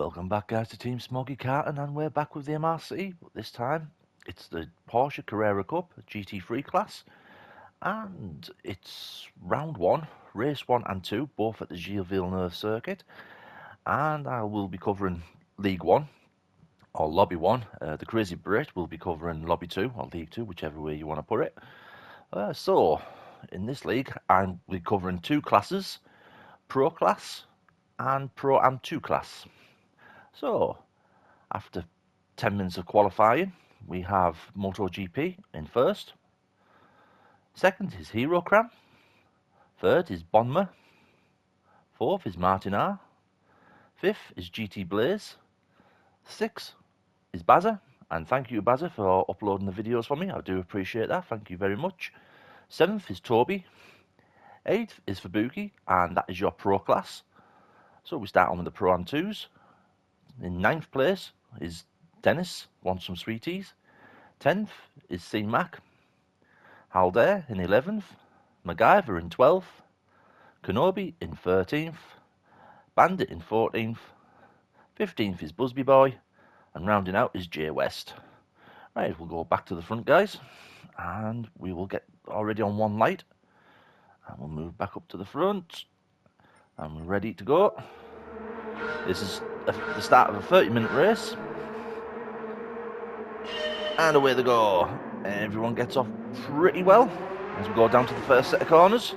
Welcome back, guys, to Team Smoggy Carton, and we're back with the MRC. But this time it's the Porsche Carrera Cup GT3 class, and it's round 1, race 1 and 2, both at the Gilles Villeneuve circuit. And I will be covering League 1 or Lobby 1. The Crazy Brit will be covering Lobby 2 or League 2, whichever way you want to put it. So in this league, I'll be covering 2 classes: Pro class and Pro Am 2 class. So, after 10 minutes of qualifying, we have MotoGP in first. Second is Hero Cram. Third is Bonma. Fourth is Martin R. Fifth is GT Blaze. Sixth is Bazza. And thank you, Bazza, for uploading the videos for me. I do appreciate that. Thank you very much. Seventh is Toby. Eighth is Fubuki, and that is your Pro class. So we start on with the Pro and 2s. In 9th place is Dennis, wants some sweeties. 10th is C-Mac. Halder in 11th. MacGyver in 12th. Kenobi in 13th. Bandit in 14th. 15th is Busby Boy. And rounding out is Jay West. Right, we'll go back to the front, guys. And we will get already on one light. And we'll move back up to the front. And we're ready to go. This is the start of a 30-minute race. And away they go. Everyone gets off pretty well as we go down to the first set of corners.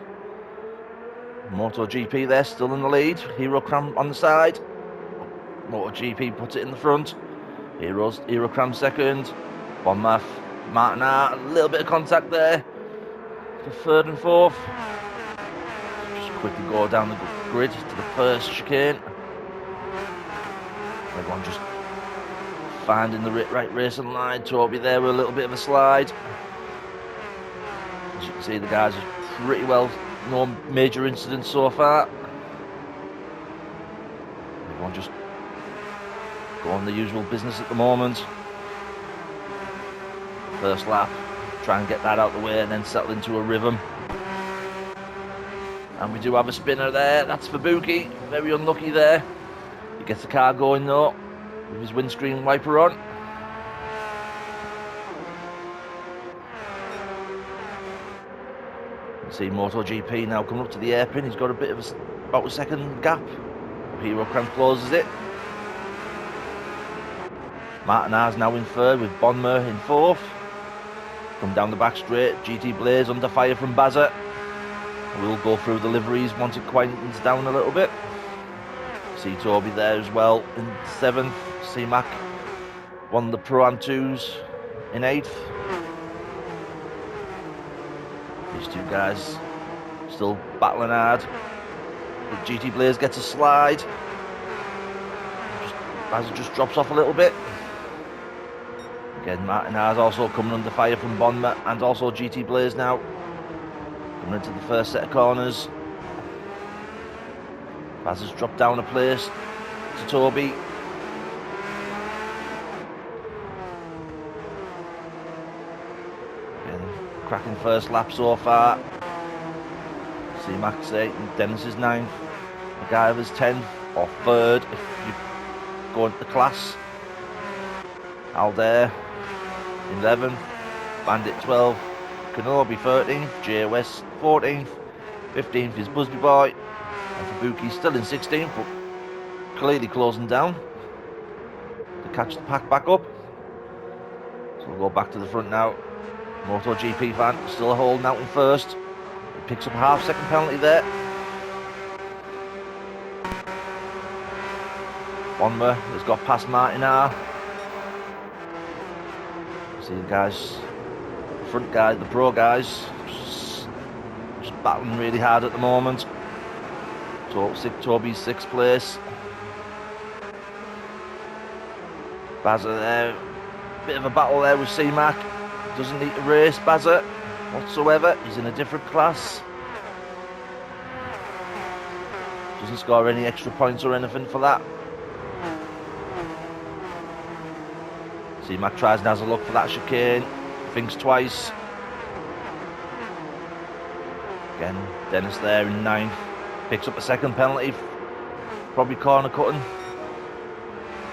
MotoGP there, still in the lead. Hero Cram on the side. MotoGP puts it in the front. Hero Cram second. Bonmath, Martin R, a little bit of contact there for third and fourth. Just quickly go down the grid to the first chicane. Everyone just finding the right racing line. Toby there with a little bit of a slide. As you can see, the guys are pretty well. No major incidents so far. Everyone just going the usual business at the moment. First lap, try and get that out of the way and then settle into a rhythm. And we do have a spinner there. That's Fubuki. Very unlucky there. He gets the car going though, with his windscreen wiper on. You can see MotoGP now coming up to the hairpin. He's got a bit of about a second gap. Hero Cram closes it. Martin R's now in third with Bonma in fourth. Come down the back straight. GT Blaze under fire from Bazza. We'll go through the liveries once it quietens down a little bit. See Toby there as well in 7th. C-Mac won the Pro Am 2s in 8th. These two guys still battling hard. But GT Blaze gets a slide. Bazza just drops off a little bit. Again, Martin R's also coming under fire from Bonma and also GT Blaze now. Coming into the first set of corners. Baz has dropped down a place to Toby. Again, cracking first lap so far. C-Mac's 8th and Dennis is 9th. MacGyver's 10th or 3rd if you go into the class. Alder 11th. Bandit 12th. Kenobi 13th. Jay West 14th. 15th is Busby Boy. And Fubuki's still in 16th, but clearly closing down to catch the pack back up. So we'll go back to the front now. MotoGP fan still holding out in first. He picks up a half-second penalty there. Bonma has got past Martin R. See the guys, the front guys, the pro guys, just battling really hard at the moment. Toby's 6th place. Bazza there. Bit of a battle there with C-Mac. Doesn't need to race Bazza whatsoever. He's in a different class. Doesn't score any extra points or anything for that. C-Mac tries and has a look for that chicane. Thinks twice. Again, Dennis there in 9th. Picks up a second penalty. Probably corner cutting.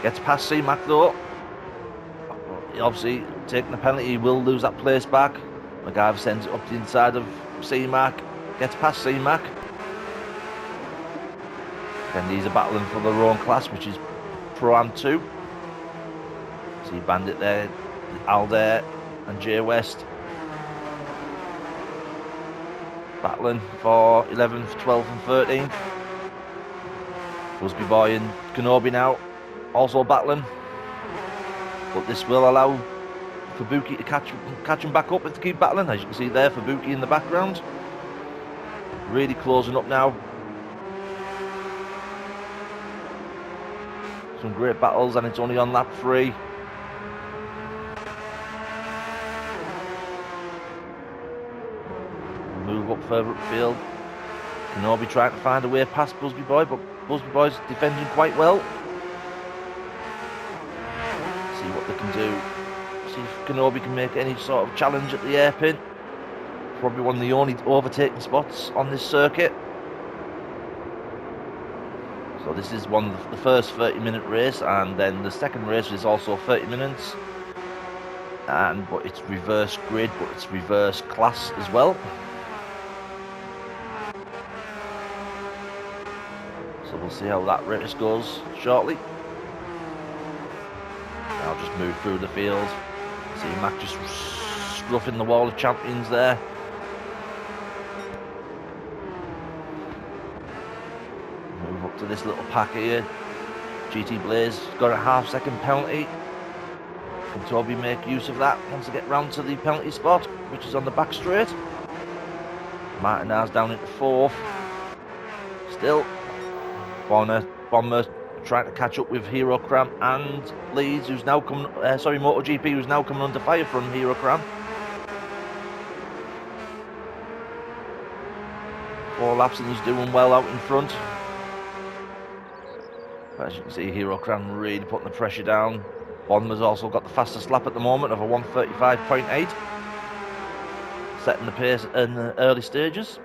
Gets past C-Mac though. He obviously, taking the penalty, he will lose that place back. MacGyver sends it up the inside of C-Mac. Gets past C-Mac. Then these are battling for their own class, which is Pro-Am 2. See Bandit there, Al there, and Jay West. Battling for 11th, 12th and 13th. Busby Boy and Kenobi now also battling. But this will allow Fubuki to catch him back up and to keep battling. As you can see there, Fubuki in the background. Really closing up now. Some great battles, and it's only on lap 3. Move up further upfield. Kenobi trying to find a way past Busby Boy, but Busby Boy's defending quite well. See what they can do. See if Kenobi can make any sort of challenge at the hairpin. Probably one of the only overtaking spots on this circuit. So this is the first 30-minute race, and then the second race is also 30 minutes. But it's reverse grid, but it's reverse class as well. So we'll see how that race goes shortly. I'll just move through the field. See Mac just scruffing the wall of champions there. Move up to this little pack here. GT Blaze got a half-second penalty. Can Toby make use of that once they get round to the penalty spot, which is on the back straight? Martinez down into 4th. Still, Bomber trying to catch up with Hero Cram and Leeds, who's now coming. MotoGP, who's now coming under fire from Hero Cram. 4 laps and he's doing well out in front. But as you can see, Hero Cram really putting the pressure down. Bonma's also got the fastest lap at the moment of a 1:35.8, setting the pace in the early stages.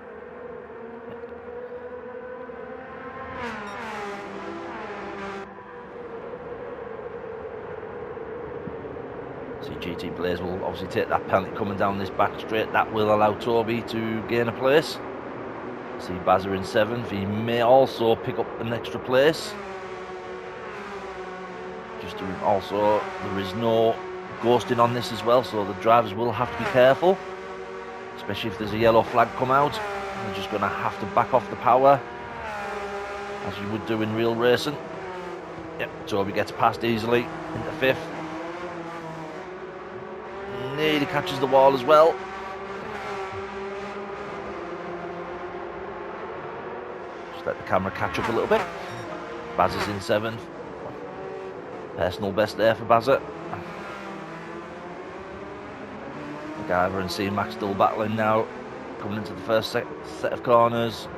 See, GT Blaze will obviously take that penalty coming down this back straight. That will allow Toby to gain a place. See Bazza in 7th. He may also pick up an extra place. Just also, there is no ghosting on this as well, so the drivers will have to be careful, especially if there's a yellow flag come out. They're just going to have to back off the power, as you would do in real racing. Yep, Toby gets past easily into 5th. Nearly catches the wall as well. Just let the camera catch up a little bit. Baz is in 7th. Personal best there for Bazza. MacGyver and C-Mac still battling now. Coming into the first set of corners.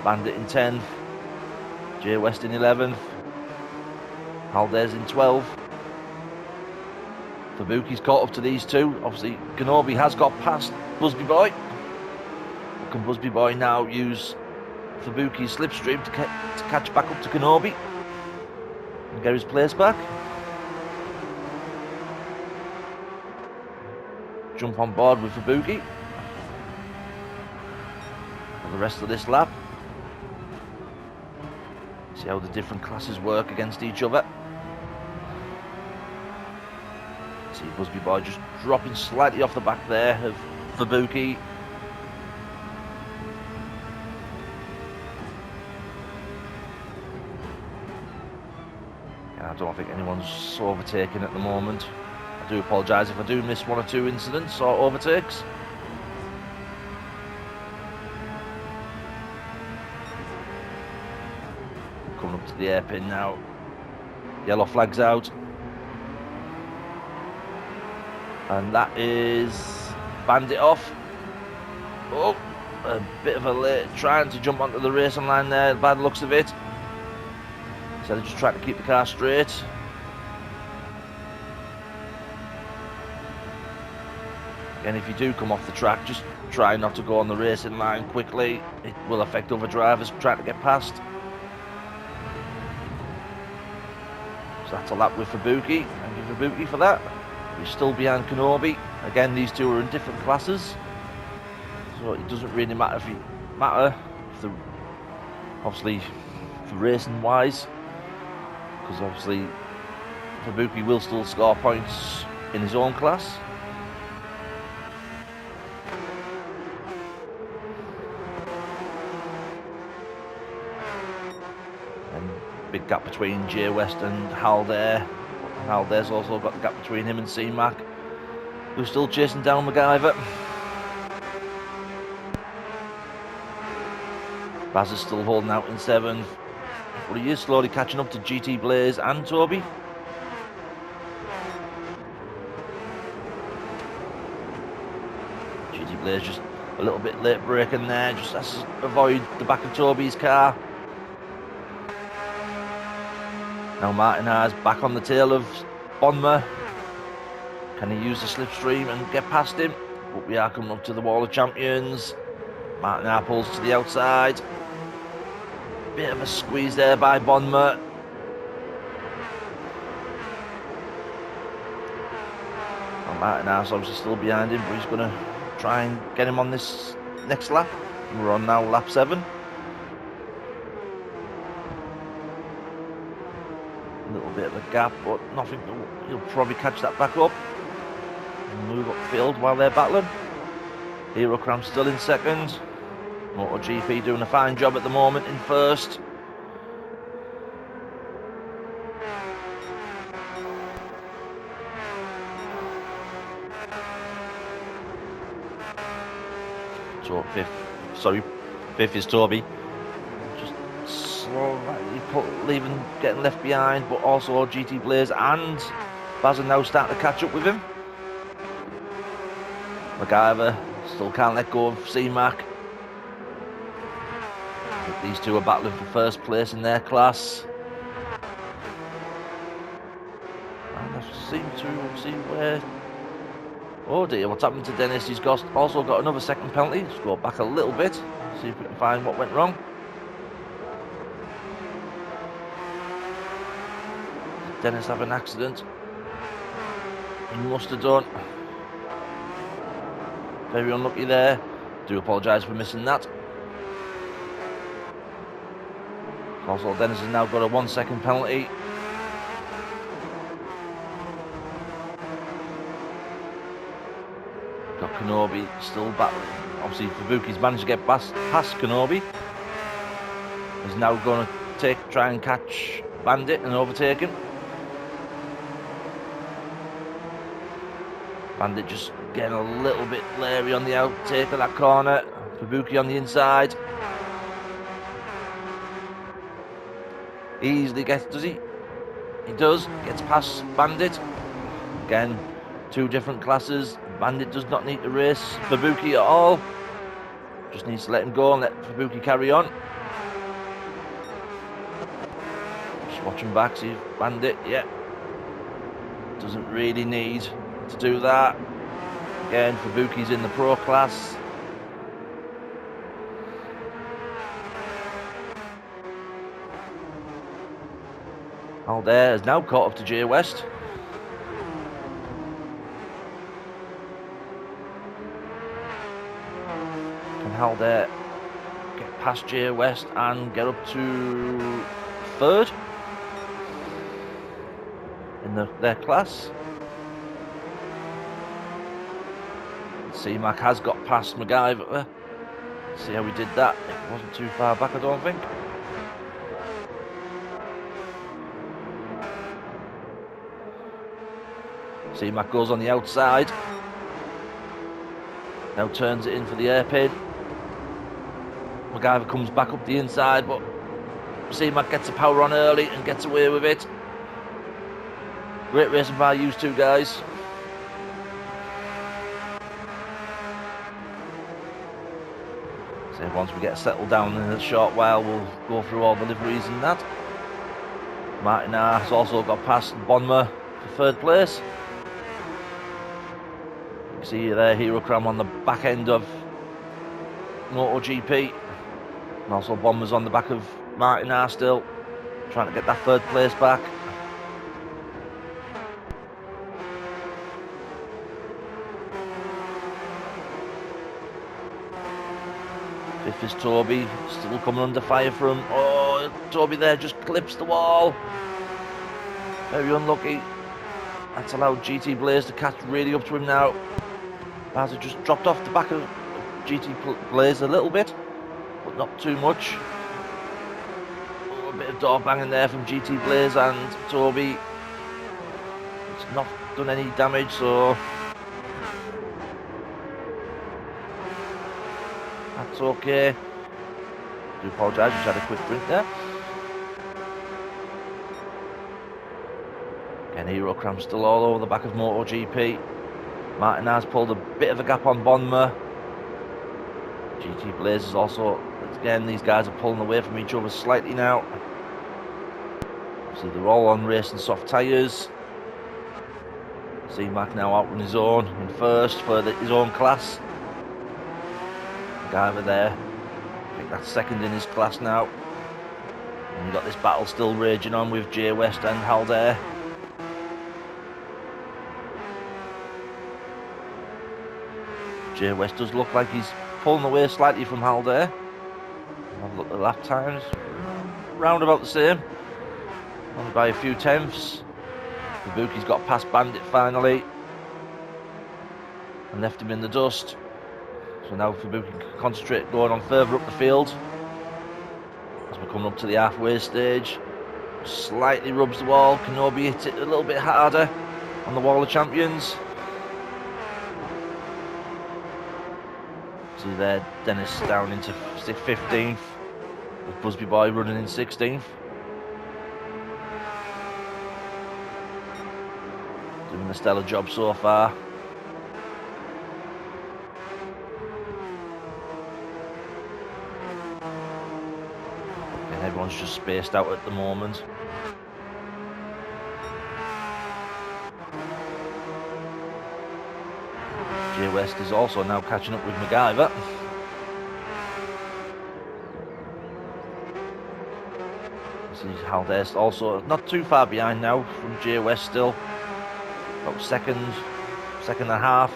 Bandit in 10th. Jay West in 11th. Haldez in 12th. Fubuki's caught up to these two. Obviously, Kenobi has got past Busby Boy. Can Busby Boy now use Fubuki's slipstream to catch back up to Kenobi and get his place back? Jump on board with Fubuki for the rest of this lap. See how the different classes work against each other. See Busby Boy just dropping slightly off the back there of Fubuki. I don't think anyone's overtaking at the moment. I do apologise if I do miss 1 or 2 incidents or overtakes. Coming up to the hairpin now. Yellow flag's out. And that is Bandit off. Oh, a bit of a late trying to jump onto the racing line there, by the looks of it. So they're just trying to keep the car straight. And if you do come off the track, just try not to go on the racing line quickly. It will affect other drivers trying to get past. So that's a lap with Fubuki. Thank you, Fubuki, for that. He's still behind Kenobi. Again, these two are in different classes, so it doesn't really matter if obviously for racing wise, because obviously Fubuki will still score points in his own class. And big gap between Jay West and Hal there. Hal there's also got the gap between him and C-Mac, who's still chasing down MacGyver. Baz is still holding out in 7th, but he is slowly catching up to GT Blaze and Toby. GT Blaze just a little bit late braking there, just has to avoid the back of Toby's car. Now Martin has back on the tail of Bonma. Can he use the slipstream and get past him? But we are coming up to the Wall of Champions. Martin pulls to the outside. Bit of a squeeze there by Bonma. Well, Martin obviously still behind him, but he's going to try and get him on this next lap. We're on now lap 7. A little bit of a gap, but nothing. He'll probably catch that back up and move upfield while they're battling. Hero Cram still in 2nd. MotoGP doing a fine job at the moment in 1st. So 5th is Toby. Just slowly getting left behind, but also GT Blaze and Baz are now starting to catch up with him. MacGyver still can't let go of C-Mac. These two are battling for 1st place in their class. And I seem to see where... Oh dear, what's happened to Dennis? He's also got another 2nd penalty. Let's go back a little bit, see if we can find what went wrong. Did Dennis have an accident? He must have done. Very unlucky there. Do apologise for missing that. Also, Dennis has now got a 1-second penalty. Got Kenobi still battling. Obviously, Fubuki's managed to get past Kenobi. He's now going to try and catch Bandit and overtake him. Bandit just getting a little bit leery on the outtake of that corner. Fubuki on the inside. Easily does he? He does, gets past Bandit. Again, 2 different classes. Bandit does not need to race Fubuki at all. Just needs to let him go and let Fubuki carry on. Just watching back, see if Bandit, yeah. Doesn't really need to do that. Again, Fubuki's in the pro class. Aldair is now caught up to Jay West. Can Aldair get past Jay West and get up to 3rd in their class? C-Mac has got past MacGyver. See how he did that. It wasn't too far back, I don't think. C-Mac goes on the outside. Now turns it in for the hairpin. MacGyver comes back up the inside, but C-Mac gets the power on early and gets away with it. Great racing by you two guys. So once we get settled down in a short while, we'll go through all the liveries and that. Martin has also got past Bonma for 3rd place. You can see there Hero Cram on the back end of MotoGP. And also Bonma's on the back of Martin still, trying to get that 3rd place back. Fifth is Toby, still coming under fire from... Oh, Toby there just clips the wall. Very unlucky. That's allowed GT Blaze to catch really up to him now. As it just dropped off the back of GT Blaze a little bit, but not too much. Oh, a bit of door banging there from GT Blaze and Toby. It's not done any damage, so that's okay. I do apologise, just had a quick drink there. Again, Hero Cram's still all over the back of MotoGP. Martin has pulled a bit of a gap on Bonma. GT Blaze is also, again, these guys are pulling away from each other slightly now. So they're all on racing soft tyres. C-Mac now out on his own in first for his own class. The guy over there, I think that's second in his class now. And we've got this battle still raging on with Jay West and Halder. Jay West does look like he's pulling away slightly from Halder. I've looked at the lap times, round about the same, only by a few tenths. Kabuki's got past Bandit finally and left him in the dust. So now Fubuki can concentrate going on further up the field. As we're coming up to the halfway stage, slightly rubs the wall. Kenobi hits it a little bit harder on the wall of champions. See there, Dennis down into 15th, with Busby Boy running in 16th. Doing a stellar job so far. And everyone's just spaced out at the moment. Jay West is also now catching up with MacGyver. See Halder's also not too far behind now from Jay West still. About second and a half.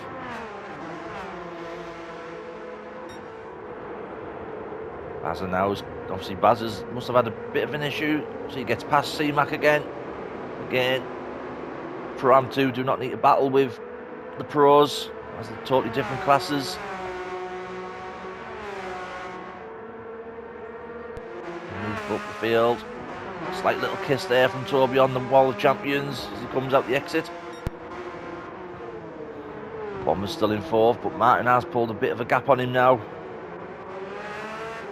Bazza now is obviously Bazza's must have had a bit of an issue, so he gets past C-Mac again. Pro Am 2 do not need to battle with the pros, as they're totally different classes. Move up the field. Slight little kiss there from Toby on the wall of champions as he comes out the exit. Bomber's still in fourth, but Martin has pulled a bit of a gap on him now.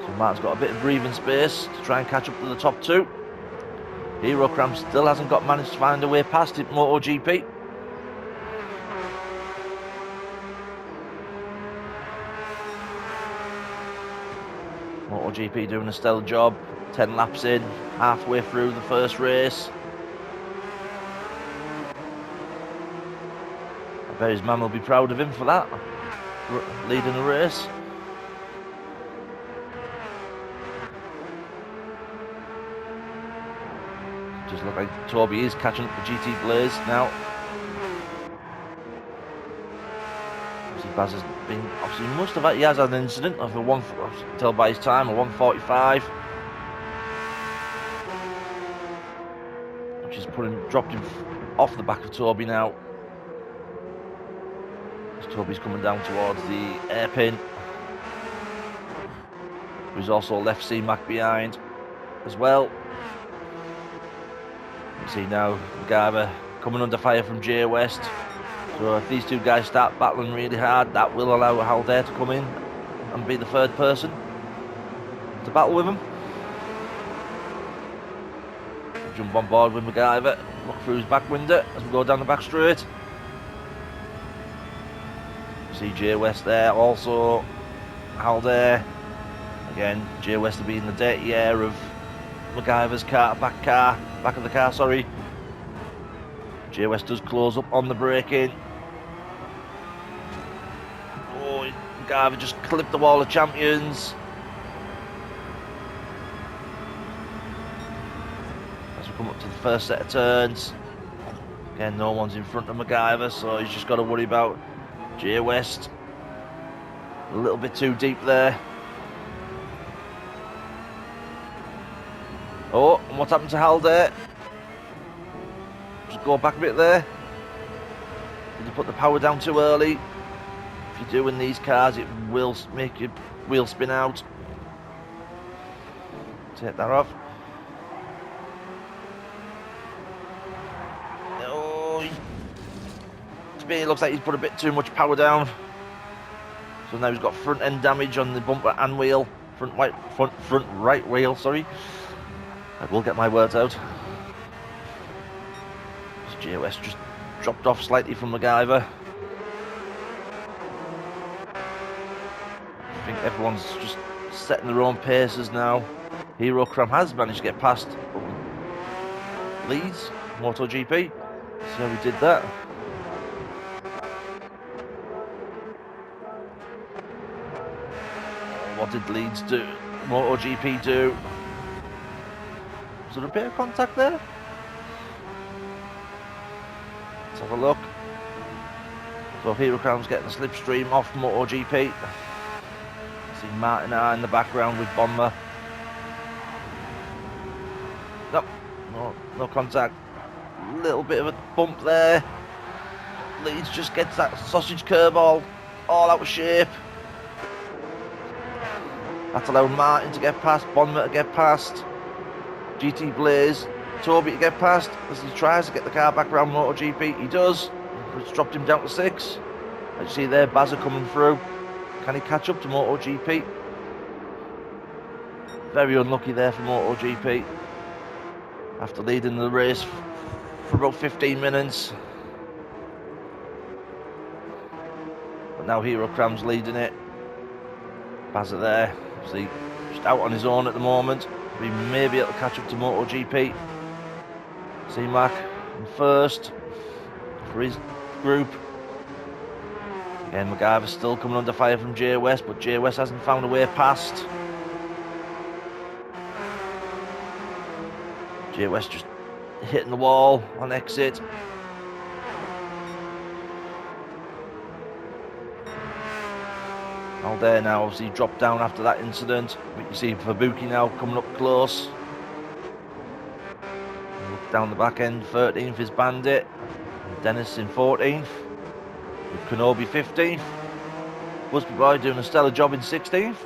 So Martin's got a bit of breathing space to try and catch up to the top two. Hero Cram still hasn't managed to find a way past it, MotoGP. MotoGP doing a stellar job. 10 laps in, halfway through the first race. I bet his man will be proud of him for that, leading the race. Does look like Toby is catching up the GT Blaze now. Obviously Baz has been, he has had an incident of a one, tell by his time, a 145. Which has dropped him off the back of Toby now. As Toby's coming down towards the hairpin. Who's also left C-Mac behind as well. You see now MacGyver coming under fire from Jay West. So if these two guys start battling really hard, that will allow Halder to come in and be the third person to battle with him. Jump on board with MacGyver, look through his back window as we go down the back straight. See Jay West there, also Halder. Again, Jay West will be in the dirty air of MacGyver's back of the car, sorry. Jay West does close up on the braking. Oh, MacGyver just clipped the wall of champions. As we come up to the first set of turns. Again, no one's in front of MacGyver, so he's just got to worry about Jay West. A little bit too deep there. Oh, and what's happened to Haldane? Just go back a bit there. Did you put the power down too early? If you do in these cars, it will make your wheel spin out. Take that off. Oh, to me it looks like he's put a bit too much power down. So now he's got front end damage on the bumper and wheel. Front right wheel, sorry. I will get my words out. JOS just dropped off slightly from MacGyver. I think everyone's just setting their own paces now. Hero Cram has managed to get past Leeds, MotoGP. See how we did that. What did Leeds do? MotoGP do? Was there a bit of contact there? Let's have a look. So Hero Cram's getting the slipstream off MotoGP. See Martin R in the background with Bomber. Nope, no contact. Little bit of a bump there. Leeds just gets that sausage curb all out of shape. That's allowed Martin to get past, Bomber to get past, GT Blaze, Toby to get past as he tries to get the car back around MotoGP. He does. It's dropped him down to 6. As you see there, Bazza coming through. Can he catch up to MotoGP? Very unlucky there for MotoGP. After leading the race for about 15 minutes. But now Hero Cram's leading it. Bazza there. See, just out on his own at the moment. We may be able to catch up to MotoGP. C-Mac in first for his group. Again, MacGyver's still coming under fire from J West, but J West hasn't found a way past. J West just hitting the wall on exit. Haldane now obviously dropped down after that incident. But you see Fabuki now coming up close. Look down the back end, 13th is Bandit. Dennis in 14th. With Kenobi 15th. Busby Boy doing a stellar job in 16th.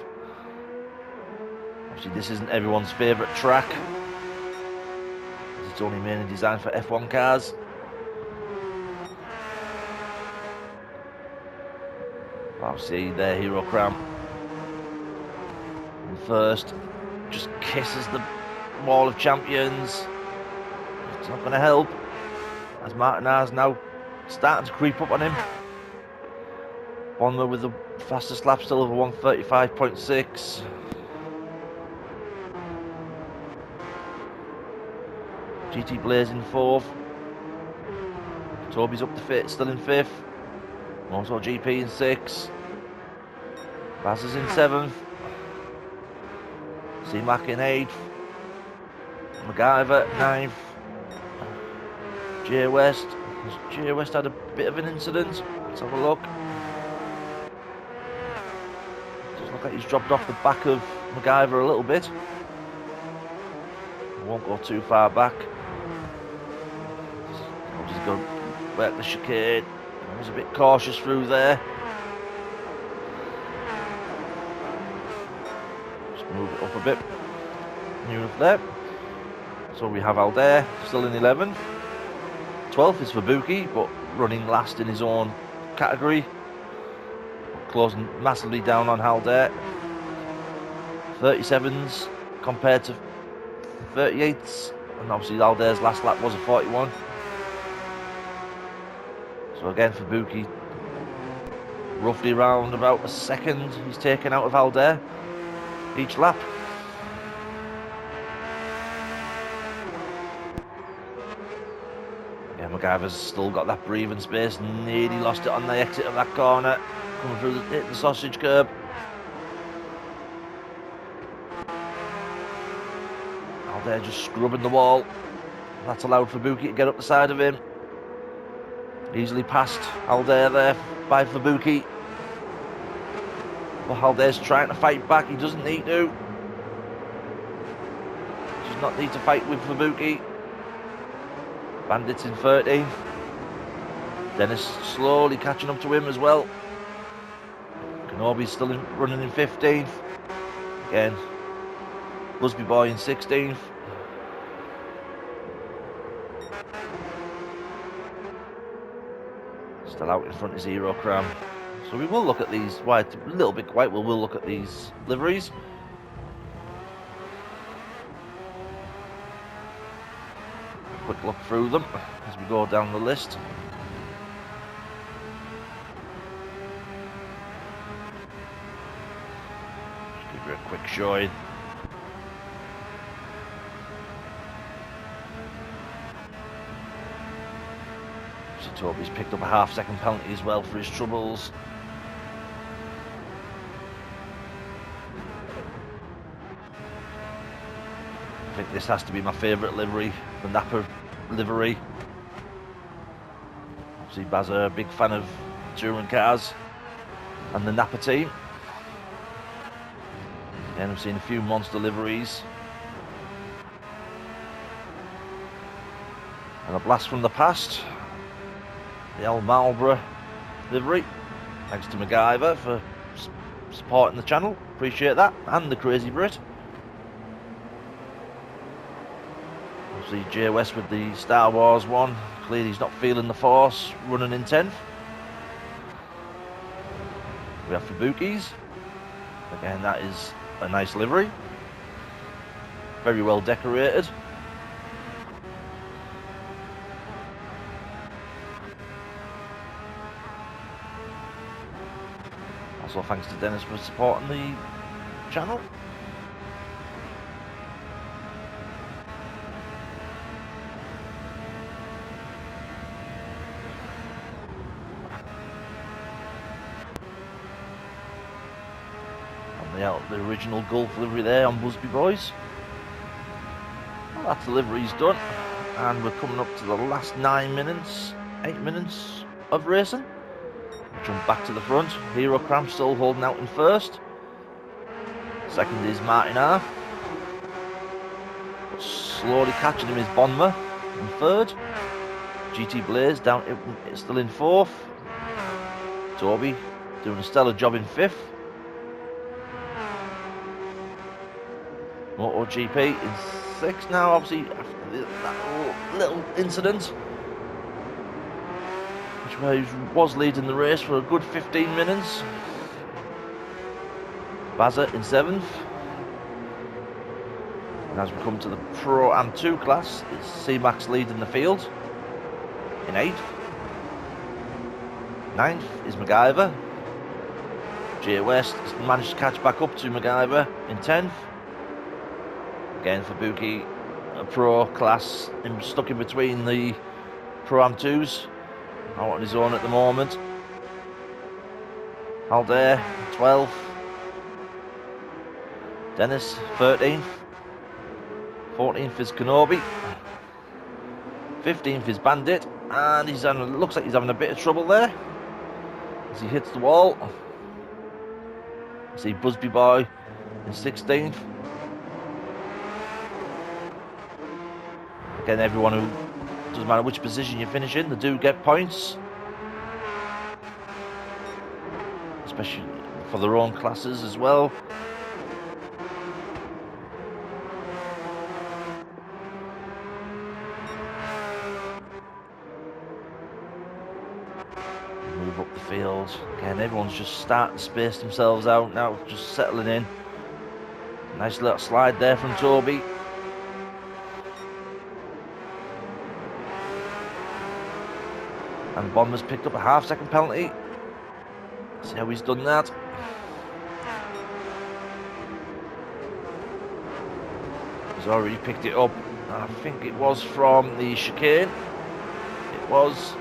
Obviously this isn't everyone's favourite track. It's only mainly designed for F1 cars. Obviously there Hero Cram in first. Just kisses the wall of champions. It's not going to help. As Martin R's now starting to creep up on him. Bonner with the fastest lap still over 135.6. GT Blaze in 4th. Toby's up to fit, still in 5th. MotoGP in 6th. Bazza's in 7th. C-Mac in 8th. MacGyver 9th. J West. J West had a bit of an incident. Let's have a look. Does look like he's dropped off the back of MacGyver a little bit. Won't go too far back. I'll just go work the chicane. I was a bit cautious through there. Just move it up a bit. New there. So we have Aldair still in 11th. 12th is Fabuki, but running last in his own category. Closing massively down on Aldair. 37s compared to 38s. And obviously Aldair's last lap was a 41. So again, Fabuki, roughly around about a second he's taken out of Aldair each lap. Yeah, MacGyver's still got that breathing space, nearly lost it on the exit of that corner, coming through the sausage curb. Aldair just scrubbing the wall. That's allowed Fabuki to get up the side of him. Easily passed Aldair there by Fabuki. But Aldair's trying to fight back, he doesn't need to. does not need to fight with Fubuki. Bandit's in 13th. Dennis slowly catching up to him as well. Kenobi's still running in 15th. Again, Busby Boy in 16th. Still out in front is Zero Cram. So we will look at these, why it's a little bit quiet, we'll look at these liveries. Quick look through them as we go down the list. Just give you a quick showing. Toby's picked up a half-second penalty as well for his troubles. I think this has to be my favourite livery, the Napa livery. Obviously Bazza, a big fan of touring cars and the Napa team. And I've seen a few monster liveries. And a blast from the past. The old Marlborough livery. Thanks to MacGyver for supporting the channel. Appreciate that. And the Crazy Brit. Obviously Jay West with the Star Wars one. Clearly he's not feeling the force. Running in 10th. We have Fubuki's. Again, that is a nice livery. Very well decorated. Also thanks to Dennis for supporting the channel. And the original Gulf livery there on Busby Boys. Well, that's the livery's done. And we're coming up to the last 8 minutes of racing. Jump back to the front. Hero Cram still holding out in first. Second is Martin R. Slowly catching him is Bonma in third. GT Blaze down, still in fourth. Toby doing a stellar job in fifth. MotoGP in sixth now, obviously after that little incident. Which was leading the race for a good 15 minutes. Bazza in 7th. And as we come to the Pro Am 2 class, it's C-Max leading the field in 8th. 9th is MacGyver. Jay West has managed to catch back up to MacGyver in 10th. Again, Fubuki, a Pro class, stuck in between the Pro Am 2s. Out on his own at the moment. Aldair, 12th. Dennis, 13th. 14th is Kenobi. 15th is Bandit. And looks like he's having a bit of trouble there as he hits the wall. See Busby Boy in 16th. Again, everyone who, doesn't matter which position you finish in, they do get points. Especially for their own classes as well. Move up the field. Again, everyone's just starting to space themselves out now, just settling in. Nice little slide there from Toby. And Bombers picked up a half-second penalty. See how he's done that. He's already picked it up. I think it was from the chicane. It was.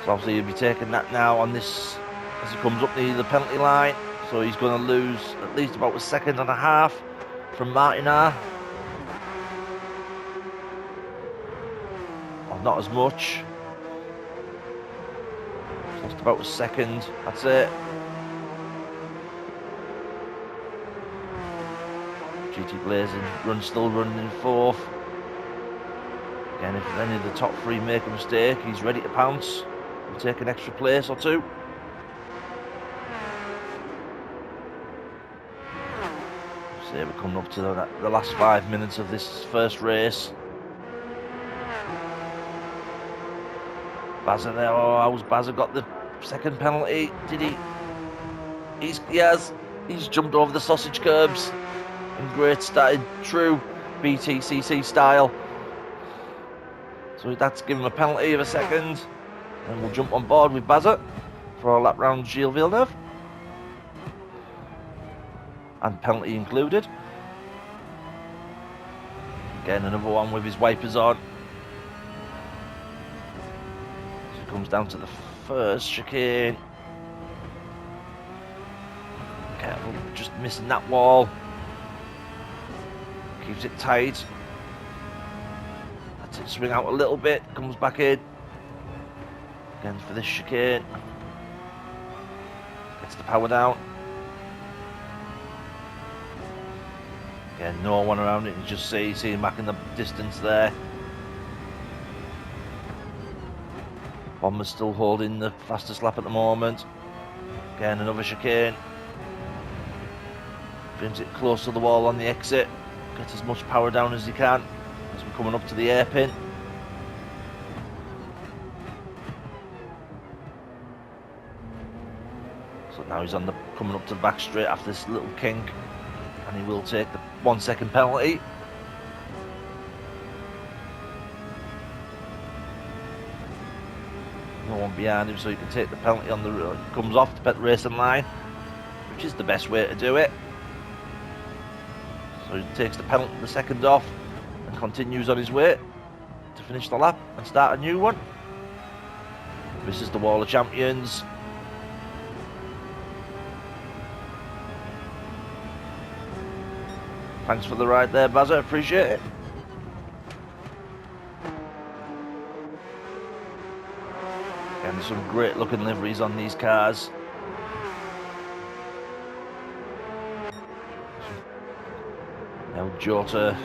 So obviously he'll be taking that now on this as he comes up the penalty line. So he's going to lose at least about a second and a half from Martin R. Not as much. Lost about a second. That's it. GT Blazing still running in fourth. Again, if any of the top three make a mistake, he's ready to pounce. He'll take an extra place or two. So we're coming up to the last 5 minutes of this first race. Bazza there. Oh, how's Bazza got the second penalty? Did he? He has. He's jumped over the sausage curbs in great style, true BTCC style. So that's given him a penalty of a second. And we'll jump on board with Bazza for a lap round Gilles Villeneuve. And penalty included. Again, another one with his wipers on. So it comes down to the first chicane. Careful, just missing that wall. Keeps it tight. Lets it swing out a little bit. Comes back in. Again for this chicane. Gets the power down. Again, no one around it. You just see him back in the distance there. Bomber's still holding the fastest lap at the moment. Again, another chicane. Brings it close to the wall on the exit. Gets as much power down as he can as we're coming up to the hairpin. So now he's coming up to the back straight after this little kink, and he will take the 1 second penalty. No one behind him, so he can take the penalty on the comes off the racing line, which is the best way to do it. So he takes the penalty, the second off, and continues on his way to finish the lap and start a new one. This is the Wall of Champions. Thanks for the ride there, Bazza, appreciate it. And there's some great looking liveries on these cars. Now Jota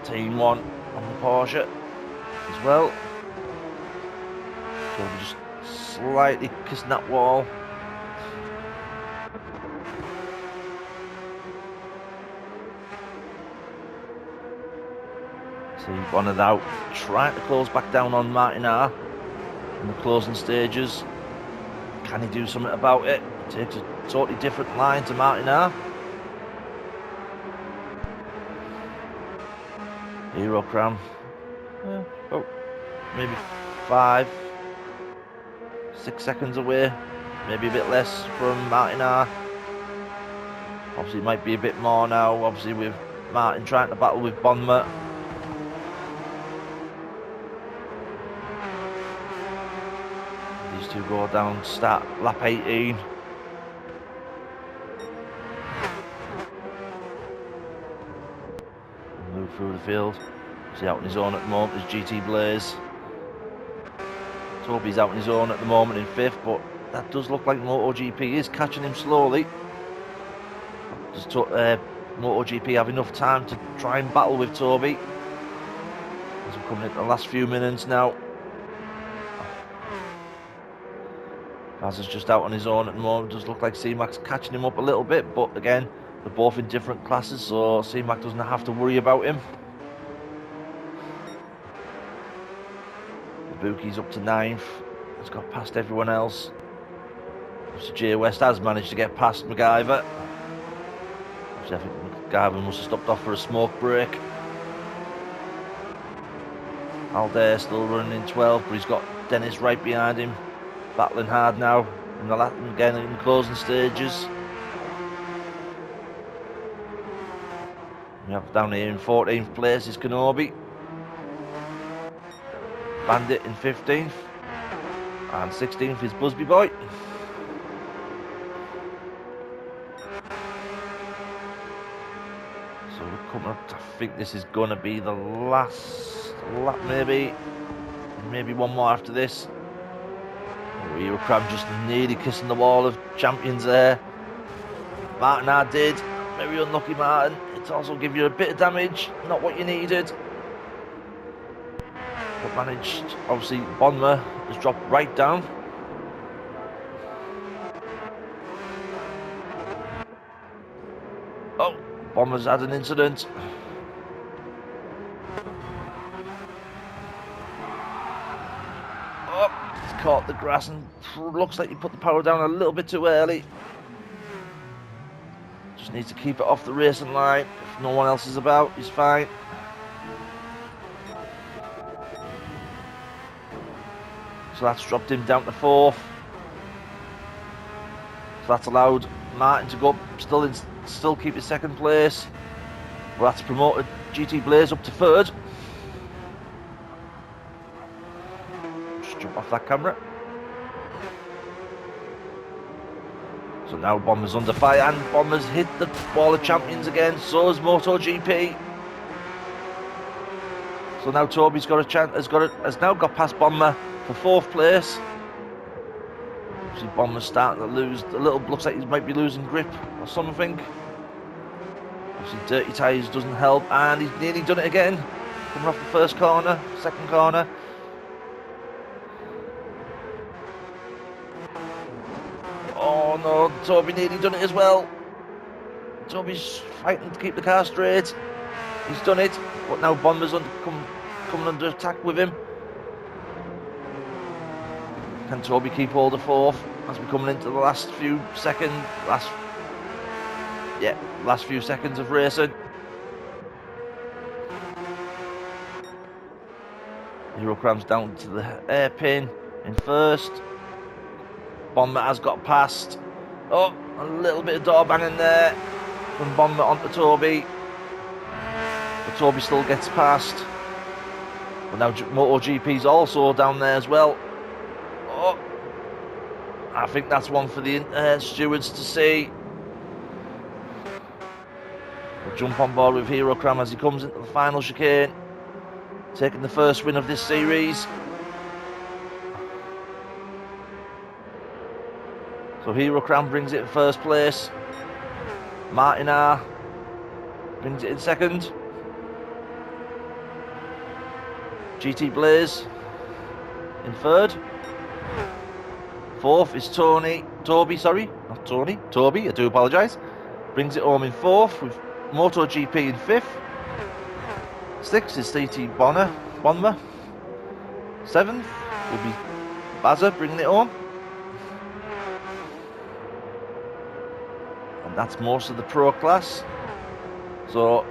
Team 1 on the Porsche as well. So we're just slightly kissing that wall. See Bonnet out, trying to close back down on Martinard in the closing stages. Can he do something about it? Takes a totally different line to Martinard. Hero Cram. Oh, maybe 5, 6 seconds away. Maybe a bit less from Martinard. Obviously, it might be a bit more now. Obviously, with Martin trying to battle with Bonmet. These two go down, start lap 18. Move through the field. He's out on his own at the moment, is GT Blaze. Toby's out on his own at the moment in 5th, but that does look like MotoGP is catching him slowly. Does MotoGP have enough time to try and battle with Toby? As we're coming into the last few minutes now. Bazza's just out on his own at the moment. Does look like C-Mac's catching him up a little bit, but again, they're both in different classes, so C-Mac doesn't have to worry about him. The Buki's up to 9th. He's got past everyone else. So Jay West has managed to get past MacGyver. I think MacGyver must have stopped off for a smoke break. Aldair still running in 12th, but he's got Dennis right behind him. Battling hard now in the again in the closing stages. We have down here in 14th place is Kenobi. Bandit in 15th. And 16th is Busby Boy. So we're coming up to, I think this is going to be the last lap maybe. Maybe one more after this. Eurocram just nearly kissing the wall of champions there. Martinard did. Very unlucky, Martin. It's also give you a bit of damage, not what you needed. But managed, obviously, Bonmer has dropped right down. Oh, Bomber's had an incident. Oh, he's caught the grass and looks like he put the power down a little bit too early. Just needs to keep it off the racing line. If no one else is about, he's fine. So that's dropped him down to 4th. So that's allowed Martin to go up, still keep his 2nd place. Well, that's promoted GT Blaze up to 3rd. Just jump off that camera. So now Bomber's under fire, and Bomber's hit the Wall of Champions again. So has MotoGP. So now Toby's got a chance. Has now got past Bomber for 4th place. See, Bomber's starting to lose a little. Looks like he might be losing grip or something. Obviously, dirty tyres doesn't help, and he's nearly done it again. Coming off the 1st corner, 2nd corner. Oh no, Toby nearly done it as well. Toby's fighting to keep the car straight. He's done it, but now Bomber's coming under attack with him. Can Toby keep hold of 4th as we're coming into the last few seconds? Last few seconds of racing. Eurocram's down to the hairpin in 1st. Bomber has got past. Oh, a little bit of door banging there from Bomber onto Toby. But Toby still gets past. But now MotoGP's also down there as well. Oh, I think that's one for the stewards to see. We'll jump on board with Eurocram as he comes into the final chicane, taking the 1st win of this series. So Eurocram brings it in 1st place. Martin R brings it in 2nd. GT Blaze in 3rd. 4th is Toby, I do apologise. Brings it home in 4th with MotoGP in 5th. 6th is CT Bonner. 7th will be Bazza bringing it home. And that's most of the Pro class. So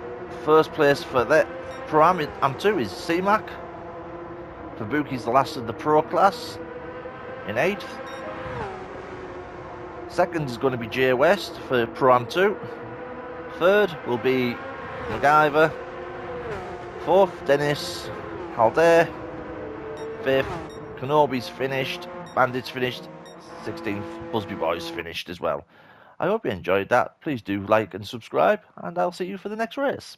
1st place for that Pro Am 2 is C-Mac. Fabuki's the last of the Pro class in 8th. 2nd is going to be Jay West for Pro Am 2. 3rd will be MacGyver. 4th, Dennis Halder. 5th, Kenobi's finished. Bandit's finished. 16th, Busby Boys finished as well. I hope you enjoyed that. Please do like and subscribe, and I'll see you for the next race.